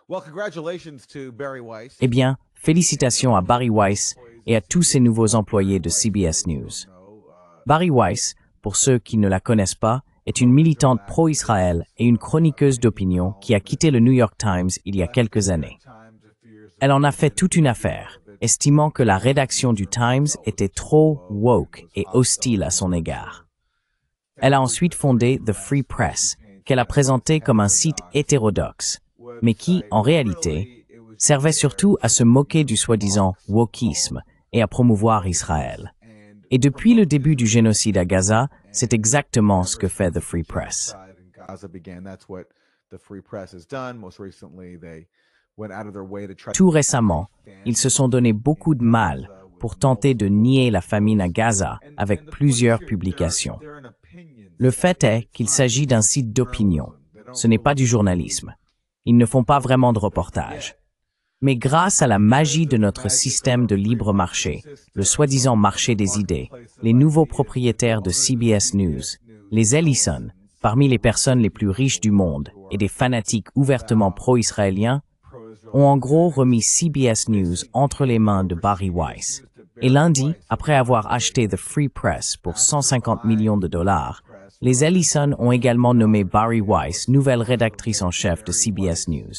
Well, congratulations to Barry Weiss. Eh bien, félicitations à Bari Weiss et à tous ces nouveaux employés de CBS News. Bari Weiss, pour ceux qui ne la connaissent pas, est une militante pro-Israël et une chroniqueuse d'opinion qui a quitté le New York Times il y a quelques années. Elle en a fait toute une affaire, estimant que la rédaction du Times était trop woke et hostile à son égard. Elle a ensuite fondé The Free Press, qu'elle a présenté comme un site hétérodoxe, mais qui, en réalité, servait surtout à se moquer du soi-disant wokisme et à promouvoir Israël. Et depuis le début du génocide à Gaza, c'est exactement ce que fait The Free Press. Tout récemment, ils se sont donné beaucoup de mal pour tenter de nier la famine à Gaza avec plusieurs publications. Le fait est qu'il s'agit d'un site d'opinion. Ce n'est pas du journalisme. Ils ne font pas vraiment de reportages. Mais grâce à la magie de notre système de libre marché, le soi-disant marché des idées, les nouveaux propriétaires de CBS News, les Ellison, parmi les personnes les plus riches du monde et des fanatiques ouvertement pro-israéliens, ont en gros remis CBS News entre les mains de Bari Weiss. Et lundi, après avoir acheté The Free Press pour 150 millions de dollars, les Ellison ont également nommé Bari Weiss nouvelle rédactrice en chef de CBS News.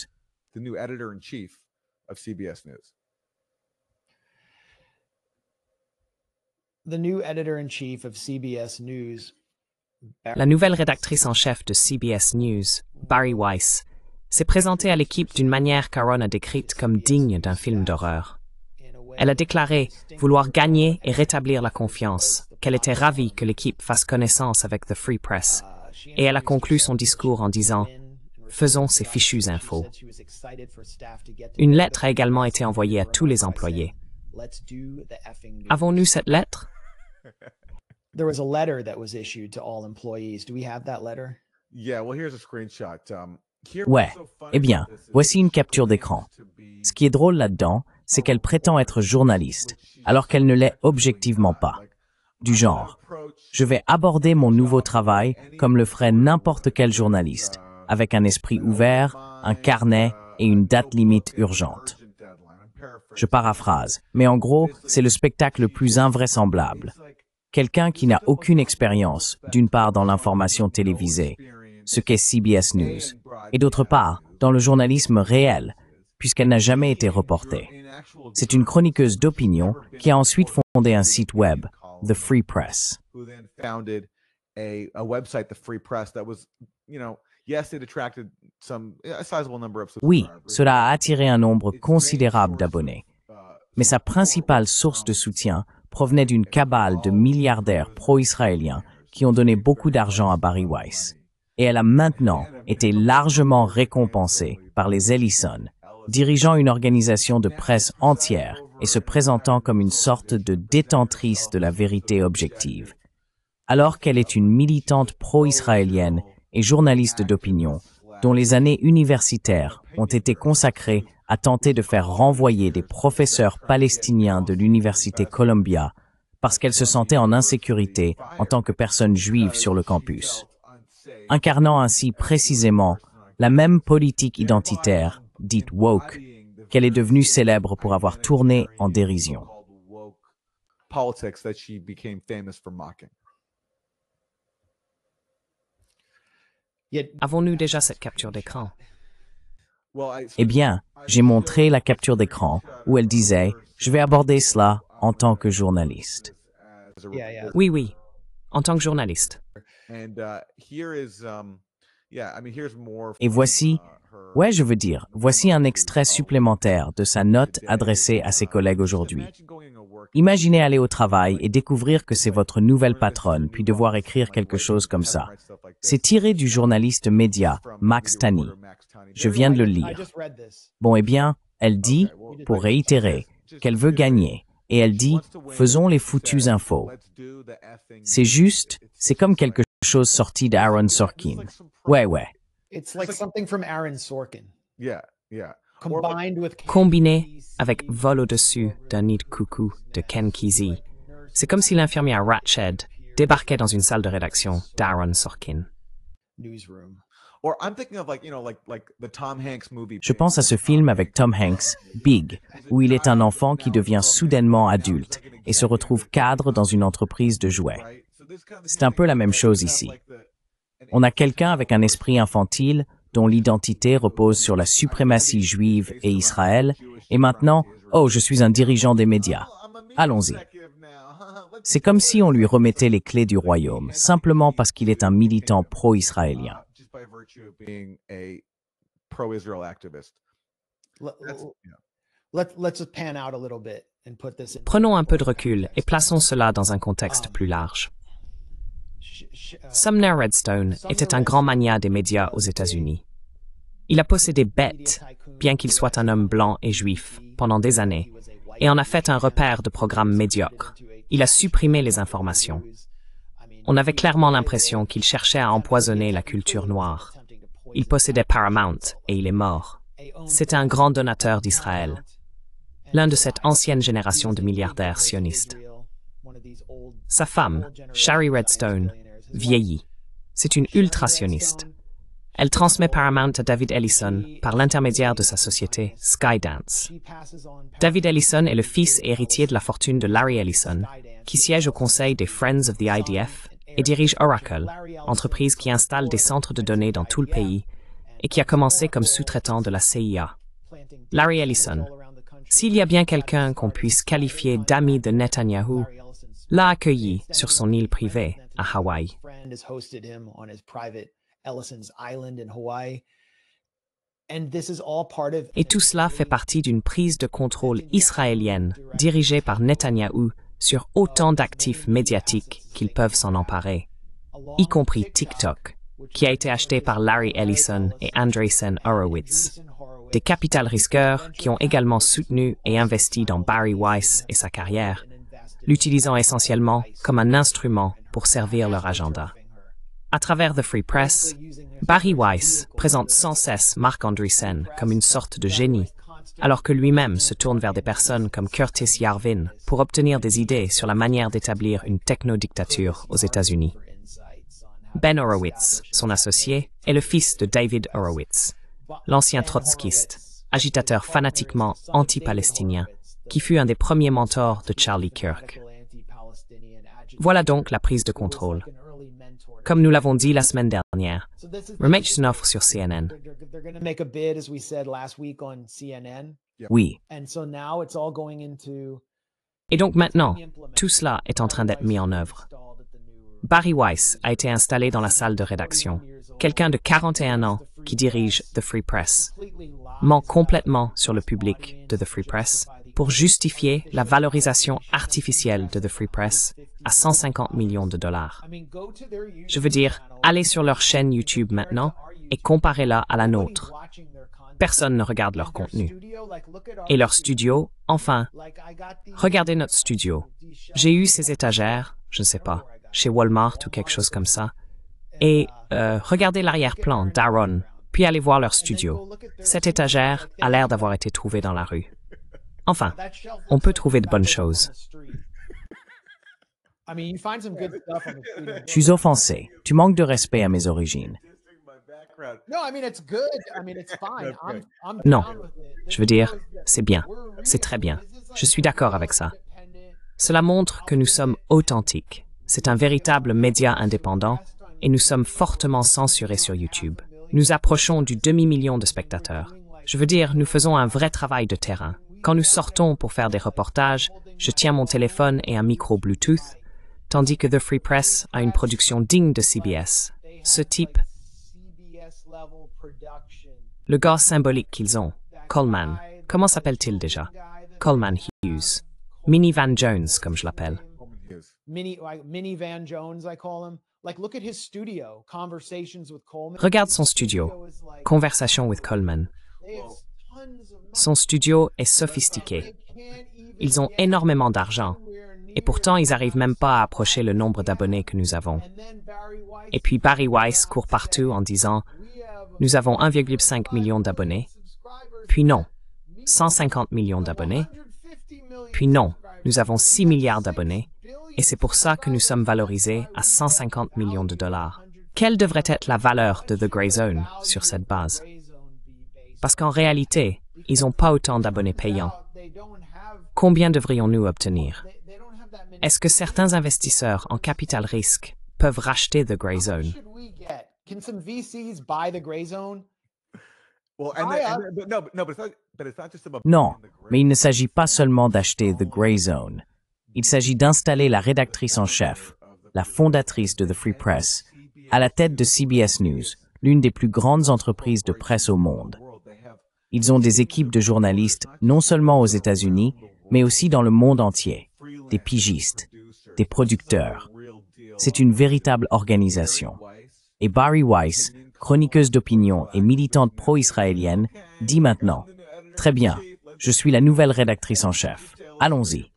La nouvelle rédactrice en chef de CBS News, Bari Weiss, s'est présentée à l'équipe d'une manière qu'Aaron a décrite comme digne d'un film d'horreur. Elle a déclaré vouloir gagner et rétablir la confiance, qu'elle était ravie que l'équipe fasse connaissance avec The Free Press, et elle a conclu son discours en disant « Faisons ces fichues infos ». Une lettre a également été envoyée à tous les employés. Avons-nous cette lettre? There was a letter that was issued to all employees. Do we have that letter? Yeah, well, here's a screenshot. Ouais, eh bien, voici une capture d'écran. Ce qui est drôle là-dedans, c'est qu'elle prétend être journaliste, alors qu'elle ne l'est objectivement pas. Du genre, je vais aborder mon nouveau travail comme le ferait n'importe quel journaliste, avec un esprit ouvert, un carnet et une date limite urgente. Je paraphrase, mais en gros, c'est le spectacle le plus invraisemblable. Quelqu'un qui n'a aucune expérience, d'une part dans l'information télévisée, ce qu'est CBS News, et d'autre part, dans le journalisme réel, puisqu'elle n'a jamais été reportée. C'est une chroniqueuse d'opinion qui a ensuite fondé un site web, The Free Press. Oui, cela a attiré un nombre considérable d'abonnés. Mais sa principale source de soutien provenait d'une cabale de milliardaires pro-israéliens qui ont donné beaucoup d'argent à Bari Weiss. Et elle a maintenant été largement récompensée par les Ellison, dirigeant une organisation de presse entière et se présentant comme une sorte de détentrice de la vérité objective. Alors qu'elle est une militante pro-israélienne et journaliste d'opinion, dont les années universitaires ont été consacrées à tenter de faire renvoyer des professeurs palestiniens de l'université Columbia parce qu'elle se sentait en insécurité en tant que personne juive sur le campus, incarnant ainsi précisément la même politique identitaire, dite woke, qu'elle est devenue célèbre pour avoir tourné en dérision. Avons-nous déjà cette capture d'écran? Eh bien, j'ai montré la capture d'écran où elle disait « Je vais aborder cela en tant que journaliste ». Oui, en tant que journaliste. Et voici, voici un extrait supplémentaire de sa note adressée à ses collègues aujourd'hui. Imaginez aller au travail et découvrir que c'est votre nouvelle patronne, puis devoir écrire quelque chose comme ça. C'est tiré du journaliste média Max Tani. Je viens de le lire. Bon, eh bien, elle dit, pour réitérer, qu'elle veut gagner. Et elle dit, faisons les foutues infos. C'est comme quelque chose sorti d'Aaron Sorkin. Ouais. It's like something from Aaron Sorkin. Yeah. Combiné avec Vol au-dessus d'un nid de coucou de Ken Kesey, c'est comme si l'infirmière Ratched débarquait dans une salle de rédaction d'Aaron Sorkin. Newsroom. Or I'm thinking of like the Tom Hanks movie. Je pense à ce film avec Tom Hanks, Big, où il est un enfant qui devient soudainement adulte et se retrouve cadre dans une entreprise de jouets. C'est un peu la même chose ici. On a quelqu'un avec un esprit infantile dont l'identité repose sur la suprématie juive et Israël, et maintenant, oh, je suis un dirigeant des médias. Allons-y. C'est comme si on lui remettait les clés du royaume, simplement parce qu'il est un militant pro-israélien. Let's pan out a little bit and put this in. Prenons un peu de recul et plaçons cela dans un contexte plus large. Sumner Redstone était un grand magnat des médias aux États-Unis. Il a possédé Bett, bien qu'il soit un homme blanc et juif, pendant des années, et en a fait un repère de programmes médiocres. Il a supprimé les informations. On avait clairement l'impression qu'il cherchait à empoisonner la culture noire. Il possédait Paramount et il est mort. C'était un grand donateur d'Israël. L'un de cette ancienne génération de milliardaires sionistes. Sa femme, Shari Redstone, vieillit. C'est une ultra-sioniste. Elle transmet Paramount à David Ellison par l'intermédiaire de sa société Skydance. David Ellison est le fils et héritier de la fortune de Larry Ellison, qui siège au conseil des Friends of the IDF et dirige Oracle, entreprise qui installe des centres de données dans tout le pays et qui a commencé comme sous-traitant de la CIA. Larry Ellison, s'il y a bien quelqu'un qu'on puisse qualifier d'ami de Netanyahou, l'a accueilli sur son île privée à Hawaï. Et tout cela fait partie d'une prise de contrôle israélienne dirigée par Netanyahou sur autant d'actifs médiatiques qu'ils peuvent s'en emparer, y compris TikTok, qui a été acheté par Larry Ellison et Andreessen Horowitz, des capital risqueurs qui ont également soutenu et investi dans Bari Weiss et sa carrière, l'utilisant essentiellement comme un instrument pour servir leur agenda. À travers The Free Press, Bari Weiss présente sans cesse Marc Andreessen comme une sorte de génie, alors que lui-même se tourne vers des personnes comme Curtis Yarvin pour obtenir des idées sur la manière d'établir une technodictature aux États-Unis. Ben Horowitz, son associé, est le fils de David Horowitz, l'ancien trotskiste, agitateur fanatiquement anti-palestinien, qui fut un des premiers mentors de Charlie Kirk. Voilà donc la prise de contrôle. Comme nous l'avons dit la semaine dernière, remettre une offre sur CNN. Oui. Et donc maintenant, tout cela est en train d'être mis en œuvre. Bari Weiss a été installé dans la salle de rédaction. Quelqu'un de 41 ans qui dirige The Free Press ment complètement sur le public de The Free Press pour justifier la valorisation artificielle de The Free Press à 150 millions de dollars. Je veux dire, allez sur leur chaîne YouTube maintenant et comparez-la à la nôtre. Personne ne regarde leur contenu. Et leur studio, enfin, regardez notre studio. J'ai eu ces étagères, je ne sais pas, chez Walmart ou quelque chose comme ça. Et regardez l'arrière-plan d'Aaron, puis allez voir leur studio. Cette étagère a l'air d'avoir été trouvée dans la rue. Enfin, on peut trouver de bonnes choses. Je suis offensé. Tu manques de respect à mes origines. Non, je veux dire, c'est bien, c'est très bien. Je suis d'accord avec ça. Cela montre que nous sommes authentiques. C'est un véritable média indépendant et nous sommes fortement censurés sur YouTube. Nous approchons du demi-million de spectateurs. Je veux dire, nous faisons un vrai travail de terrain. Quand nous sortons pour faire des reportages, je tiens mon téléphone et un micro Bluetooth, tandis que The Free Press a une production digne de CBS. Ce type, le gars symbolique qu'ils ont, Coleman, comment s'appelle-t-il déjà? Coleman Hughes. Mini Van Jones, comme je l'appelle. Regarde son studio. Conversation with Coleman. Son studio est sophistiqué. Ils ont énormément d'argent. Et pourtant, ils n'arrivent même pas à approcher le nombre d'abonnés que nous avons. Et puis Bari Weiss court partout en disant « Nous avons 1,5 million d'abonnés. » Puis non, 150 millions d'abonnés. Puis non, nous avons 6 milliards d'abonnés. Et c'est pour ça que nous sommes valorisés à 150 millions de dollars. quelle devrait être la valeur de The Grey Zone sur cette base? Parce qu'en réalité, ils n'ont pas autant d'abonnés payants. Combien devrions-nous obtenir? Est-ce que certains investisseurs en capital risque peuvent racheter The Grey Zone? Can some VCs buy the Grey Zone? Well, but no, but it's not just about Non, buying the gray mais il ne s'agit pas seulement d'acheter The Grey Zone. Il s'agit d'installer la rédactrice en chef, la fondatrice de The Free Press, à la tête de CBS News, l'une des plus grandes entreprises de presse au monde. Ils ont des équipes de journalistes non seulement aux États-Unis, mais aussi dans le monde entier, des pigistes, des producteurs. C'est une véritable organisation. Et Bari Weiss, chroniqueuse d'opinion et militante pro-israélienne, dit maintenant « Très bien, je suis la nouvelle rédactrice en chef. Allons-y. »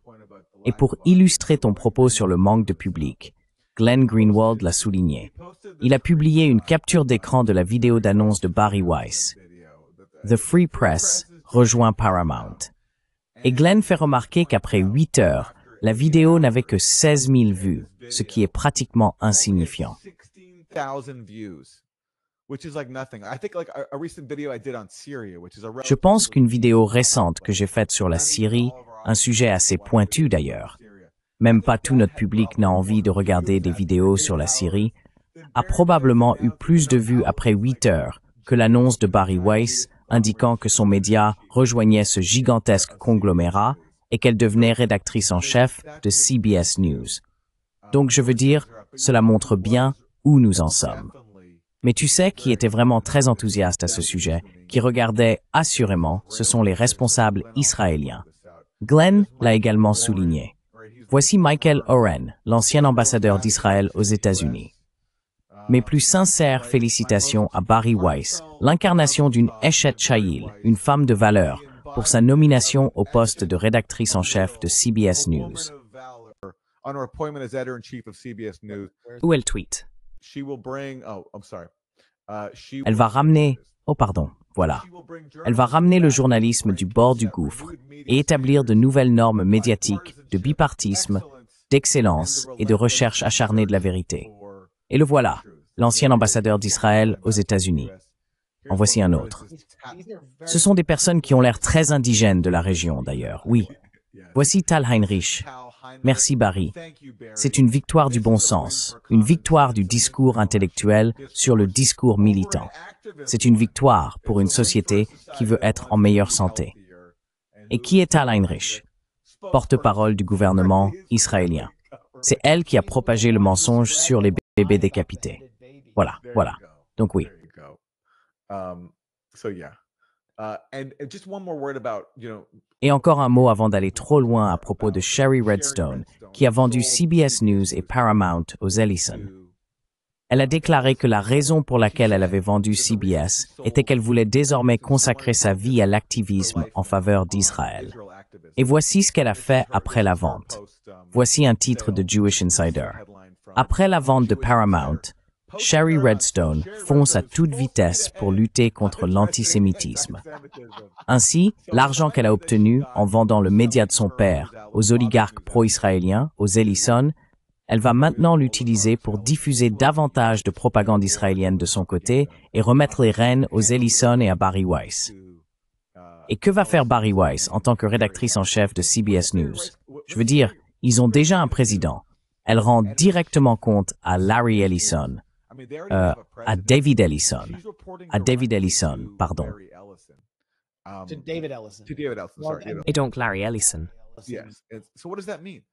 Et pour illustrer ton propos sur le manque de public, Glenn Greenwald l'a souligné. Il a publié une capture d'écran de la vidéo d'annonce de Bari Weiss. The Free Press rejoint Paramount. Et Glenn fait remarquer qu'après 8 heures, la vidéo n'avait que 16 000 vues, ce qui est pratiquement insignifiant. 16,000 views, which is like nothing. I think like a recent video I did on Syria, which is a Je pense qu'une vidéo récente que j'ai faite sur la Syrie, un sujet assez pointu d'ailleurs, même pas tout notre public n'a envie de regarder des vidéos sur la Syrie, a probablement eu plus de vues après 8 heures que l'annonce de Bari Weiss indiquant que son média rejoignait ce gigantesque conglomérat et qu'elle devenait rédactrice en chef de CBS News. Donc je veux dire, cela montre bien où nous en sommes. Mais tu sais qui était vraiment très enthousiaste à ce sujet, qui regardait assurément, ce sont les responsables israéliens. Glenn l'a également souligné. Voici Michael Oren, l'ancien ambassadeur d'Israël aux États-Unis. Mes plus sincères félicitations à Bari Weiss, l'incarnation d'une Eshet Chayil, une femme de valeur, pour sa nomination au poste de rédactrice en chef de CBS News. on her appointment as editor-in-chief of CBS News. Où est le tweet? She will bring, oh, I'm sorry. Elle va ramener, oh pardon, voilà. Elle va ramener le journalisme du bord du gouffre et établir de nouvelles normes médiatiques de bipartisme, d'excellence et de recherche acharnée de la vérité. Et le voilà, l'ancien ambassadeur d'Israël aux États-Unis. En voici un autre. Ce sont des personnes qui ont l'air très indigènes de la région, d'ailleurs, oui. Voici Tal Heinrich. Merci Barry. C'est une victoire du bon sens, une victoire du discours intellectuel sur le discours militant. C'est une victoire pour une société qui veut être en meilleure santé. Et qui est Tal Heinrich? Porte-parole du gouvernement israélien. C'est elle qui a propagé le mensonge sur les bébés décapités. Voilà, voilà. Donc oui. Et encore un mot avant d'aller trop loin à propos de Shari Redstone, qui a vendu CBS News et Paramount aux Ellison. Elle a déclaré que la raison pour laquelle elle avait vendu CBS était qu'elle voulait désormais consacrer sa vie à l'activisme en faveur d'Israël. Et voici ce qu'elle a fait après la vente. Voici un titre de Jewish Insider. Après la vente de Paramount, Shari Redstone fonce à toute vitesse pour lutter contre l'antisémitisme. Ainsi, l'argent qu'elle a obtenu en vendant le média de son père aux oligarques pro-israéliens, aux Ellison, elle va maintenant l'utiliser pour diffuser davantage de propagande israélienne de son côté et remettre les rênes aux Ellison et à Bari Weiss. Et que va faire Bari Weiss en tant que rédactrice en chef de CBS News? Je veux dire, ils ont déjà un président. Elle rend directement compte à Larry Ellison, à David Ellison, pardon. To David Ellison. Et donc Larry Ellison.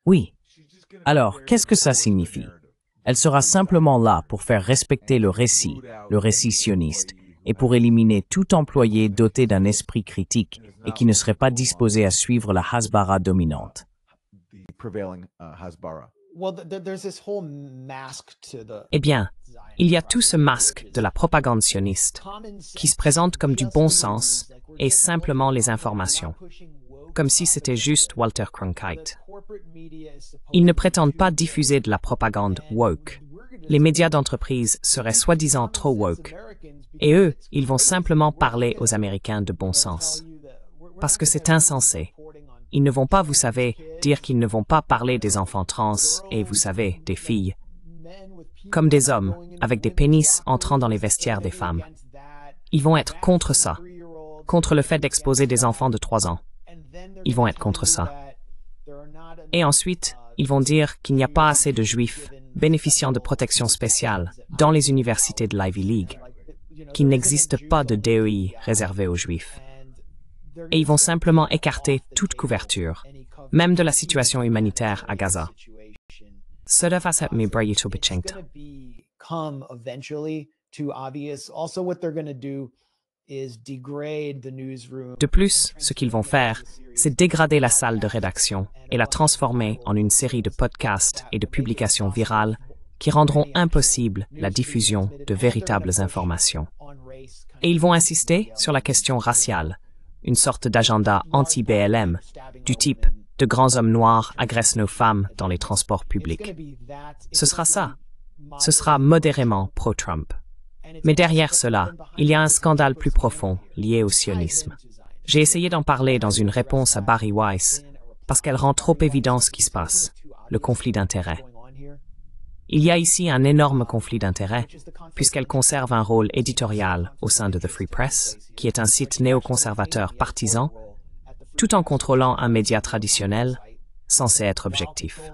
Oui. Alors, qu'est-ce que ça signifie? Elle sera simplement là pour faire respecter le récit sioniste, et pour éliminer tout employé doté d'un esprit critique et qui ne serait pas disposé à suivre la Hasbara dominante. Eh bien, il y a tout ce masque de la propagande sioniste qui se présente comme du bon sens et simplement les informations, comme si c'était juste Walter Cronkite. Ils ne prétendent pas diffuser de la propagande woke. Les médias d'entreprise seraient soi-disant trop woke. Et eux, ils vont simplement parler aux Américains de bon sens. Parce que c'est insensé. Ils ne vont pas, vous savez, dire qu'ils ne vont pas parler des enfants trans et, vous savez, des filles. comme des hommes, avec des pénis entrant dans les vestiaires des femmes. Ils vont être contre ça, contre le fait d'exposer des enfants de 3 ans. Ils vont être contre ça. Et ensuite, ils vont dire qu'il n'y a pas assez de juifs bénéficiant de protection spéciale dans les universités de l'Ivy League, qu'il n'existe pas de DEI réservé aux juifs. Et ils vont simplement écarter toute couverture, même de la situation humanitaire à Gaza. Cela va s'être mis braillito bichingt. De plus, ce qu'ils vont faire, c'est dégrader la salle de rédaction et la transformer en une série de podcasts et de publications virales qui rendront impossible la diffusion de véritables informations. Et ils vont insister sur la question raciale, une sorte d'agenda anti-BLM, du type « de grands hommes noirs agressent nos femmes dans les transports publics ». Ce sera ça. Ce sera modérément pro-Trump. Mais derrière cela, il y a un scandale plus profond lié au sionisme. J'ai essayé d'en parler dans une réponse à Bari Weiss parce qu'elle rend trop évident ce qui se passe, le conflit d'intérêts. Il y a ici un énorme conflit d'intérêts puisqu'elle conserve un rôle éditorial au sein de The Free Press, qui est un site néoconservateur partisan, tout en contrôlant un média traditionnel censé être objectif.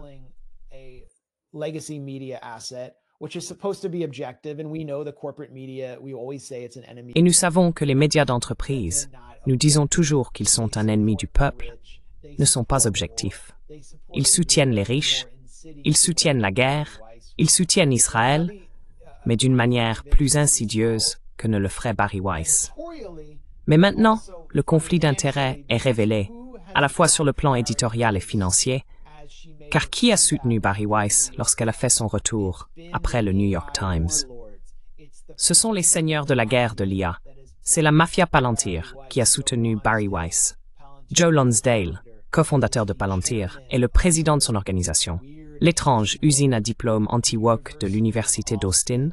Et nous savons que les médias d'entreprise, nous disons toujours qu'ils sont un ennemi du peuple, ne sont pas objectifs. Ils soutiennent les riches, ils soutiennent la guerre, ils soutiennent Israël, mais d'une manière plus insidieuse que ne le ferait Bari Weiss. Mais maintenant, le conflit d'intérêts est révélé, à la fois sur le plan éditorial et financier, car qui a soutenu Bari Weiss lorsqu'elle a fait son retour après le New York Times? Ce sont les seigneurs de la guerre de l'IA. C'est la mafia Palantir qui a soutenu Bari Weiss. Joe Lonsdale, cofondateur de Palantir, est le président de son organisation, l'étrange usine à diplôme anti-woke de l'Université d'Austin,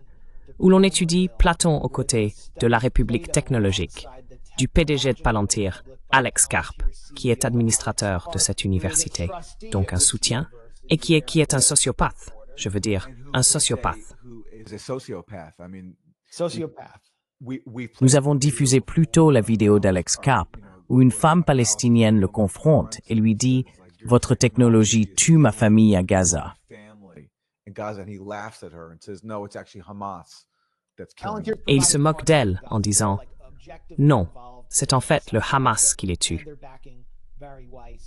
où l'on étudie Platon aux côtés de la République technologique, du PDG de Palantir, Alex Karp, qui est administrateur de cette université, donc un soutien, et qui est un sociopathe, je veux dire, un sociopathe. Nous avons diffusé plus tôt la vidéo d'Alex Karp, où une femme palestinienne le confronte et lui dit « Votre technologie tue ma famille à Gaza ». Et il se moque d'elle en disant « Non, c'est en fait le Hamas qui les tue ».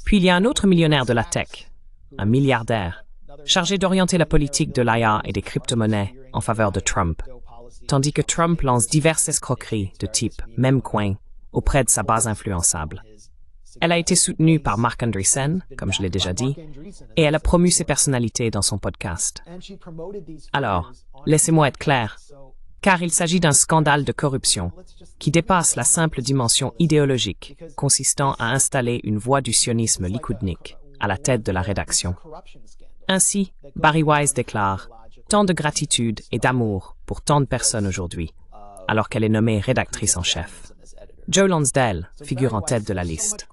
Puis il y a un autre millionnaire de la tech, un milliardaire, chargé d'orienter la politique de l'IA et des crypto-monnaies en faveur de Trump, tandis que Trump lance diverses escroqueries de type « même coin » auprès de sa base influençable. Elle a été soutenue par Marc Andreessen, comme je l'ai déjà dit, et elle a promu ses personnalités dans son podcast. Alors, laissez-moi être clair, car il s'agit d'un scandale de corruption qui dépasse la simple dimension idéologique consistant à installer une voix du sionisme likoudnik à la tête de la rédaction. Ainsi, Bari Weiss déclare « Tant de gratitude et d'amour pour tant de personnes aujourd'hui », alors qu'elle est nommée rédactrice en chef. Joe Lonsdale figure en tête de la liste.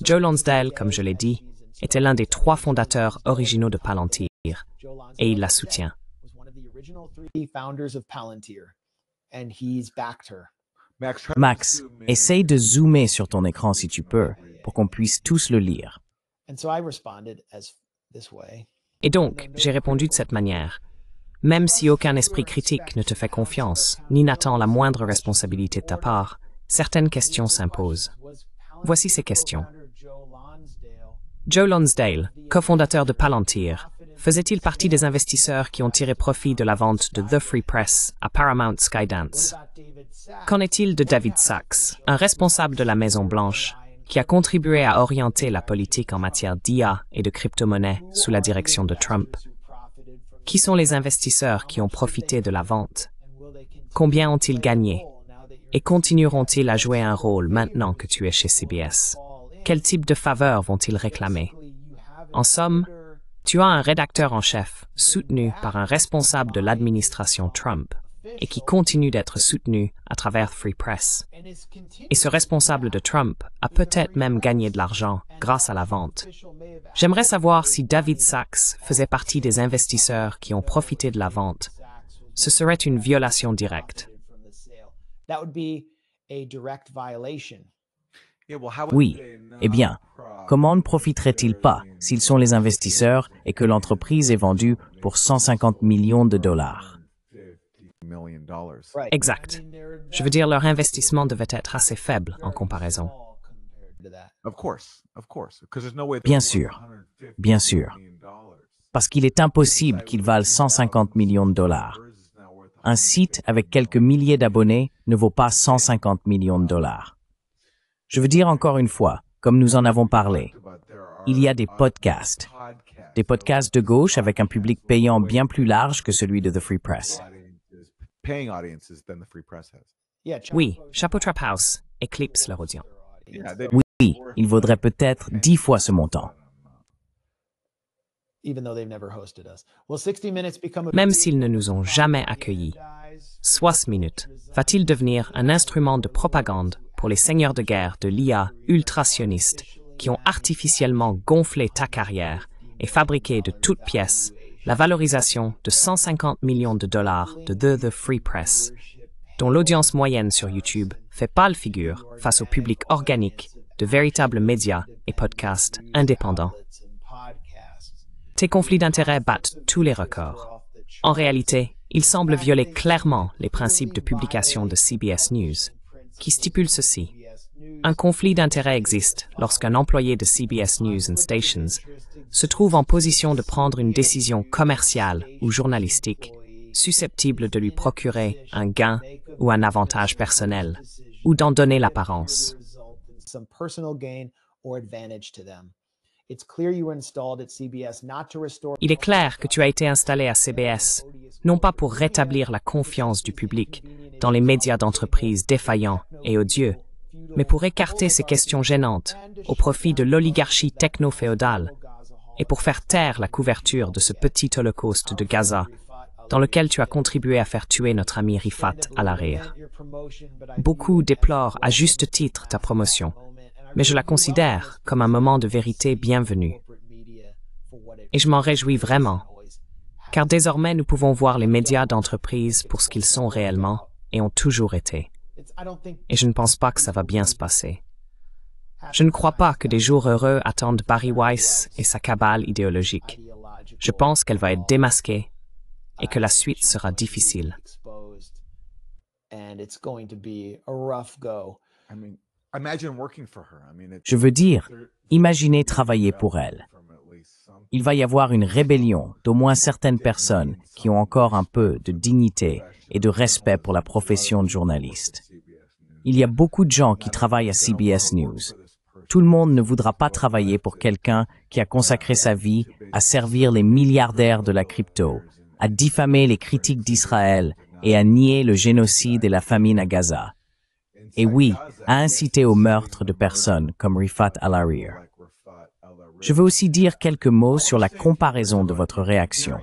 Joe Lonsdale, comme je l'ai dit, était l'un des 3 fondateurs originaux de Palantir, et il la soutient. Max, essaye de zoomer sur ton écran si tu peux, pour qu'on puisse tous le lire. Et donc, j'ai répondu de cette manière. Même si aucun esprit critique ne te fait confiance, ni n'attend la moindre responsabilité de ta part, certaines questions s'imposent. Voici ces questions. Joe Lonsdale, cofondateur de Palantir, faisait-il partie des investisseurs qui ont tiré profit de la vente de The Free Press à Paramount Skydance? Qu'en est-il de David Sacks, un responsable de la Maison-Blanche, qui a contribué à orienter la politique en matière d'IA et de crypto-monnaies sous la direction de Trump? Qui sont les investisseurs qui ont profité de la vente? Combien ont-ils gagné? Et continueront-ils à jouer un rôle maintenant que tu es chez CBS? Quel type de faveurs vont-ils réclamer? En somme, tu as un rédacteur en chef soutenu par un responsable de l'administration Trump et qui continue d'être soutenu à travers Free Press. Et ce responsable de Trump a peut-être même gagné de l'argent grâce à la vente. J'aimerais savoir si David Sacks faisait partie des investisseurs qui ont profité de la vente. Ce serait une violation directe. That would be a direct violation. Oui. Eh bien, comment ne profiteraient-ils pas s'ils sont les investisseurs et que l'entreprise est vendue pour 150 millions de dollars? Right. Exact. Je veux dire, leur investissement devait être assez faible en comparaison. Bien sûr. Bien sûr. Parce qu'il est impossible qu'ils valent 150 millions de dollars. Un site avec quelques milliers d'abonnés ne vaut pas 150 millions de dollars. Je veux dire encore une fois, comme nous en avons parlé, il y a des podcasts de gauche avec un public payant bien plus large que celui de The Free Press. Oui, Chapeau Trap House éclipse leur audience. Oui, il vaudrait peut-être 10 fois ce montant. Even though they've never hosted us. Will 60 Minutes become a Même s'ils ne nous ont jamais accueillis. 60 minutes va-t-il devenir un instrument de propagande pour les seigneurs de guerre de l'IA ultra-sionistes qui ont artificiellement gonflé ta carrière et fabriqué de toutes pièces la valorisation de 150 millions de dollars de The Free Press, dont l'audience moyenne sur YouTube fait pâle figure face au public organique de véritables médias et podcasts indépendants. Tes conflits d'intérêts battent tous les records. En réalité, ils semblent violer clairement les principes de publication de CBS News, qui stipulent ceci. Un conflit d'intérêts existe lorsqu'un employé de CBS News and Stations se trouve en position de prendre une décision commerciale ou journalistique susceptible de lui procurer un gain ou un avantage personnel, ou d'en donner l'apparence. Il est clair que tu as été installé à CBS, non pas pour rétablir la confiance du public dans les médias d'entreprise défaillants et odieux, mais pour écarter ces questions gênantes au profit de l'oligarchie techno-féodale et pour faire taire la couverture de ce petit holocauste de Gaza dans lequel tu as contribué à faire tuer notre ami Rifat Al-Hariri. Beaucoup déplorent à juste titre ta promotion, mais je la considère comme un moment de vérité bienvenu. Et je m'en réjouis vraiment, car désormais nous pouvons voir les médias d'entreprise pour ce qu'ils sont réellement et ont toujours été. Et je ne pense pas que ça va bien se passer. Je ne crois pas que des jours heureux attendent Bari Weiss et sa cabale idéologique. Je pense qu'elle va être démasquée et que la suite sera difficile. Je veux dire, imaginez travailler pour elle. Il va y avoir une rébellion d'au moins certaines personnes qui ont encore un peu de dignité et de respect pour la profession de journaliste. Il y a beaucoup de gens qui travaillent à CBS News. Tout le monde ne voudra pas travailler pour quelqu'un qui a consacré sa vie à servir les milliardaires de la crypto, à diffamer les critiques d'Israël et à nier le génocide et la famine à Gaza. Et oui, à inciter au meurtre de personnes comme Rifat Al-Hariri. Je veux aussi dire quelques mots sur la comparaison de votre réaction,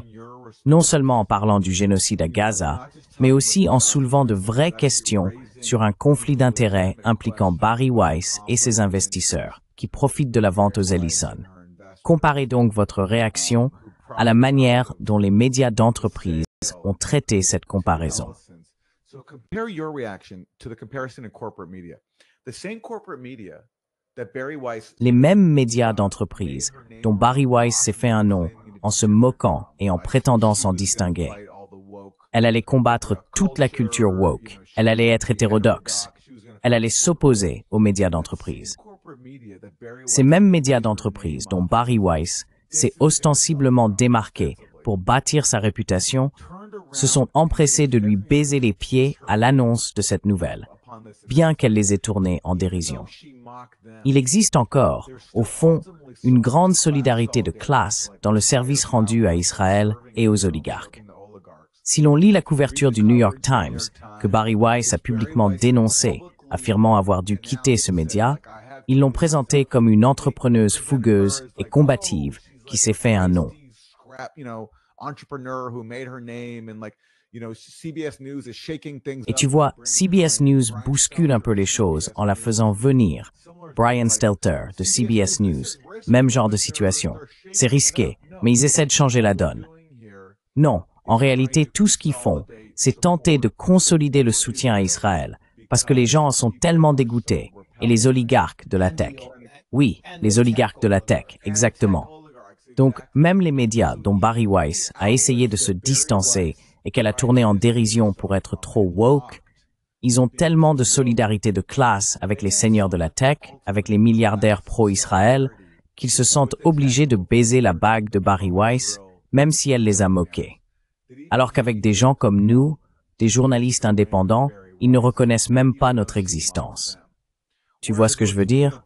non seulement en parlant du génocide à Gaza, mais aussi en soulevant de vraies questions sur un conflit d'intérêts impliquant Bari Weiss et ses investisseurs, qui profitent de la vente aux Ellison. Comparez donc votre réaction à la manière dont les médias d'entreprise ont traité cette comparaison. Les mêmes médias d'entreprise dont Bari Weiss s'est fait un nom en se moquant et en prétendant s'en distinguer. Elle allait combattre toute la culture woke. Elle allait être hétérodoxe. Elle allait s'opposer aux médias d'entreprise. Ces mêmes médias d'entreprise dont Bari Weiss s'est ostensiblement démarqué pour bâtir sa réputation se sont empressés de lui baiser les pieds à l'annonce de cette nouvelle, bien qu'elle les ait tournés en dérision. Il existe encore, au fond, une grande solidarité de classe dans le service rendu à Israël et aux oligarques. Si l'on lit la couverture du New York Times, que Bari Weiss a publiquement dénoncée, affirmant avoir dû quitter ce média, ils l'ont présentée comme une entrepreneuse fougueuse et combative qui s'est fait un nom. Et tu vois, CBS News bouscule un peu les choses en la faisant venir. Brian Stelter de CBS News, même genre de situation. C'est risqué, mais ils essaient de changer la donne. Non, en réalité, tout ce qu'ils font, c'est tenter de consolider le soutien à Israël, parce que les gens en sont tellement dégoûtés, et les oligarques de la tech. Oui, les oligarques de la tech, exactement. Donc, même les médias, dont Bari Weiss a essayé de se distancer et qu'elle a tourné en dérision pour être trop woke, ils ont tellement de solidarité de classe avec les seigneurs de la tech, avec les milliardaires pro-Israël, qu'ils se sentent obligés de baiser la bague de Bari Weiss, même si elle les a moqués. Alors qu'avec des gens comme nous, des journalistes indépendants, ils ne reconnaissent même pas notre existence. Tu vois ce que je veux dire?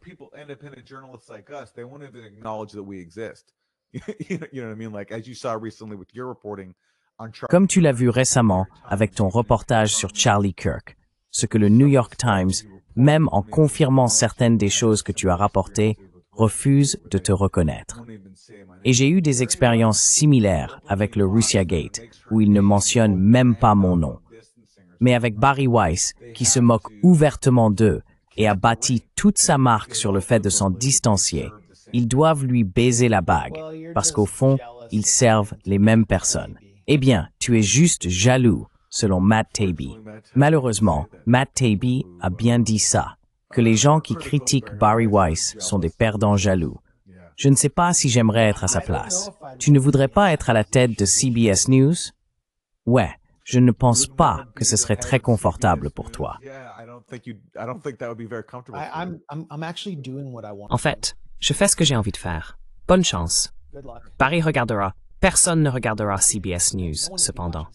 Comme tu l'as vu récemment avec ton reportage sur Charlie Kirk, ce que le New York Times, même en confirmant certaines des choses que tu as rapportées, refuse de te reconnaître. Et j'ai eu des expériences similaires avec le Russiagate, où il ne mentionne même pas mon nom. Mais avec Bari Weiss, qui se moque ouvertement d'eux et a bâti toute sa marque sur le fait de s'en distancier, ils doivent lui baiser la bague, parce qu'au fond, ils servent les mêmes personnes. Eh bien, tu es juste jaloux, selon Matt Taibbi. Malheureusement, Matt Taibbi a bien dit ça, que les gens qui critiquent Bari Weiss sont des perdants jaloux. Je ne sais pas si j'aimerais être à sa place. Tu ne voudrais pas être à la tête de CBS News? Ouais, je ne pense pas que ce serait très confortable pour toi. En fait, je fais ce que j'ai envie de faire. Bonne chance. Barry regardera. Personne ne regardera CBS News, cependant.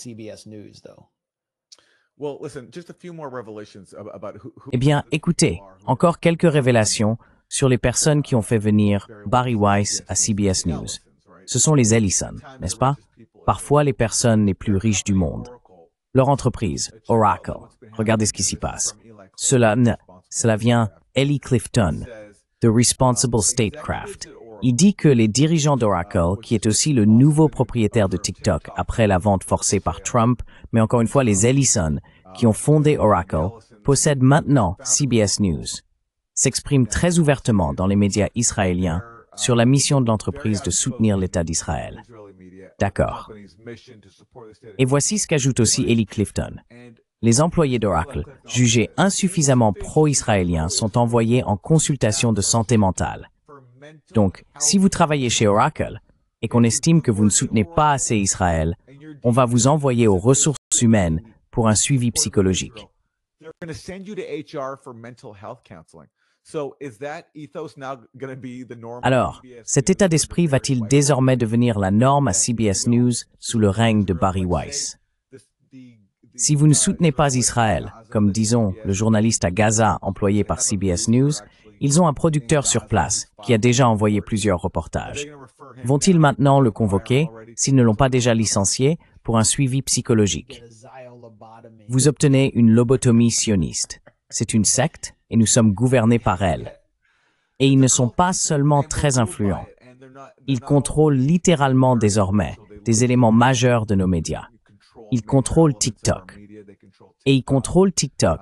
Eh bien, écoutez, encore quelques révélations sur les personnes qui ont fait venir Bari Weiss à CBS News. Ce sont les Ellison, n'est-ce pas? Parfois les personnes les plus riches du monde. Leur entreprise, Oracle. Regardez ce qui s'y passe. Cela vient Ellie Clifton, de Responsible Statecraft. Il dit que les dirigeants d'Oracle, qui est aussi le nouveau propriétaire de TikTok après la vente forcée par Trump, mais encore une fois les Ellison, qui ont fondé Oracle, possèdent maintenant CBS News, s'expriment très ouvertement dans les médias israéliens sur la mission de l'entreprise de soutenir l'État d'Israël. D'accord. Et voici ce qu'ajoute aussi Ellie Clifton. Les employés d'Oracle, jugés insuffisamment pro-israéliens, sont envoyés en consultation de santé mentale. Donc, si vous travaillez chez Oracle et qu'on estime que vous ne soutenez pas assez Israël, on va vous envoyer aux ressources humaines pour un suivi psychologique. Alors, cet état d'esprit va-t-il désormais devenir la norme à CBS News sous le règne de Bari Weiss? Si vous ne soutenez pas Israël, comme disons le journaliste à Gaza employé par CBS News, ils ont un producteur sur place qui a déjà envoyé plusieurs reportages. Vont-ils maintenant le convoquer, s'ils ne l'ont pas déjà licencié, pour un suivi psychologique? Vous obtenez une lobotomie sioniste. C'est une secte et nous sommes gouvernés par elle. Et ils ne sont pas seulement très influents. Ils contrôlent littéralement désormais des éléments majeurs de nos médias. Ils contrôlent TikTok. Et ils contrôlent TikTok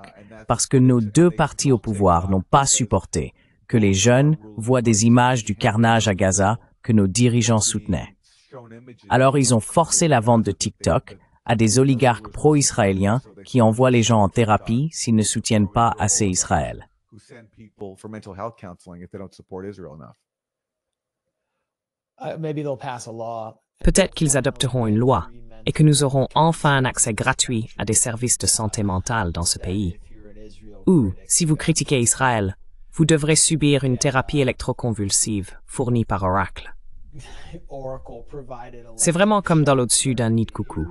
parce que nos deux partis au pouvoir n'ont pas supporté que les jeunes voient des images du carnage à Gaza que nos dirigeants soutenaient. Alors ils ont forcé la vente de TikTok à des oligarques pro-israéliens qui envoient les gens en thérapie s'ils ne soutiennent pas assez Israël. Peut-être qu'ils adopteront une loi et que nous aurons enfin un accès gratuit à des services de santé mentale dans ce pays. Ou, si vous critiquez Israël, vous devrez subir une thérapie électroconvulsive fournie par Oracle. C'est vraiment comme dans l'au-dessus d'un nid de coucou.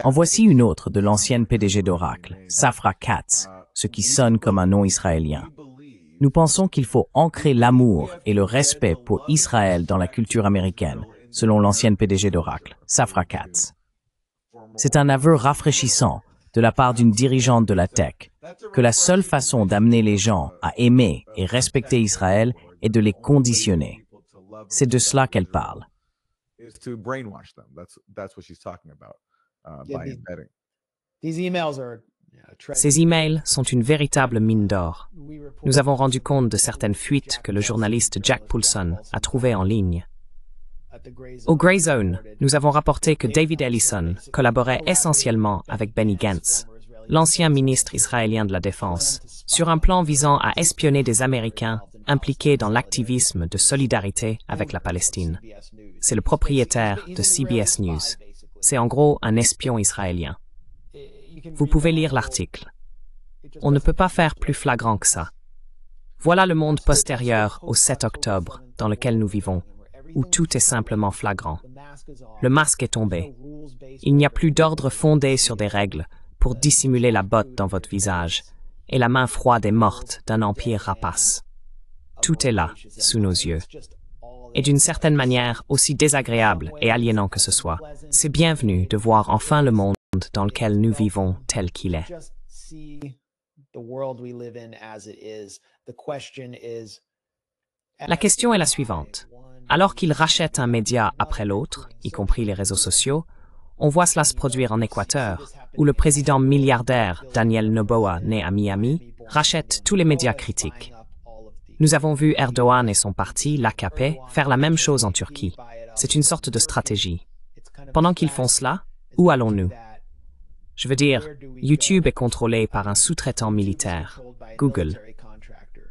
En voici une autre de l'ancienne PDG d'Oracle, Safra Catz, ce qui sonne comme un nom israélien. Nous pensons qu'il faut ancrer l'amour et le respect pour Israël dans la culture américaine, selon l'ancienne PDG d'Oracle, Safra Catz. C'est un aveu rafraîchissant de la part d'une dirigeante de la tech, que la seule façon d'amener les gens à aimer et respecter Israël est de les conditionner. C'est de cela qu'elle parle. Is to brainwash them. That's what she's talking about Yeah, by embedding. These emails are a treasure. Ces emails sont une véritable mine d'or. We report- Nous avons rendu compte de certaines fuites que le journaliste Jack Poulson a trouvées en ligne. at the Grey Zone. Au Grey Zone, nous avons rapporté que David Ellison collaborait essentiellement avec Benny Gantz, l'ancien ministre israélien de la Défense, sur un plan visant à espionner des Américains impliqués dans l'activisme de solidarité avec la Palestine. C'est le propriétaire de CBS News. C'est en gros un espion israélien. Vous pouvez lire l'article. On ne peut pas faire plus flagrant que ça. Voilà le monde postérieur au 7 octobre dans lequel nous vivons, où tout est simplement flagrant. Le masque est tombé. Il n'y a plus d'ordre fondé sur des règles pour dissimuler la botte dans votre visage, et la main froide est morte d'un empire rapace. Tout est là, sous nos yeux. Et d'une certaine manière, aussi désagréable et aliénant que ce soit, c'est bienvenu de voir enfin le monde dans lequel nous vivons tel qu'il est. Just see the world we live in as it is. The question is, La question est la suivante. Alors qu'ils rachètent un média après l'autre, y compris les réseaux sociaux, on voit cela se produire en Équateur, où le président milliardaire Daniel Noboa, né à Miami, rachète tous les médias critiques. Nous avons vu Erdogan et son parti, l'AKP, faire la même chose en Turquie. C'est une sorte de stratégie. Pendant qu'ils font cela, où allons-nous? Je veux dire, YouTube est contrôlé par un sous-traitant militaire, Google.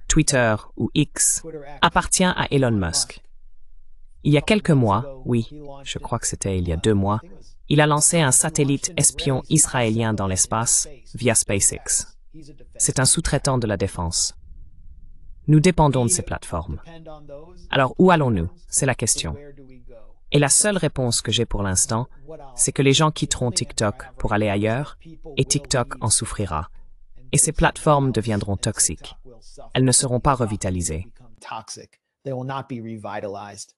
Twitter ou X appartient à Elon Musk. Il y a quelques mois, oui, je crois que c'était il y a 2 mois, il a lancé un satellite espion israélien dans l'espace via SpaceX. C'est un sous-traitant de la défense. Nous dépendons de ces plateformes. Alors où allons-nous? C'est la question. Et la seule réponse que j'ai pour l'instant, c'est que les gens quitteront TikTok pour aller ailleurs, et TikTok en souffrira. Et ces plateformes deviendront toxiques. Elles ne seront pas revitalisées. toxic. They will not be revitalized.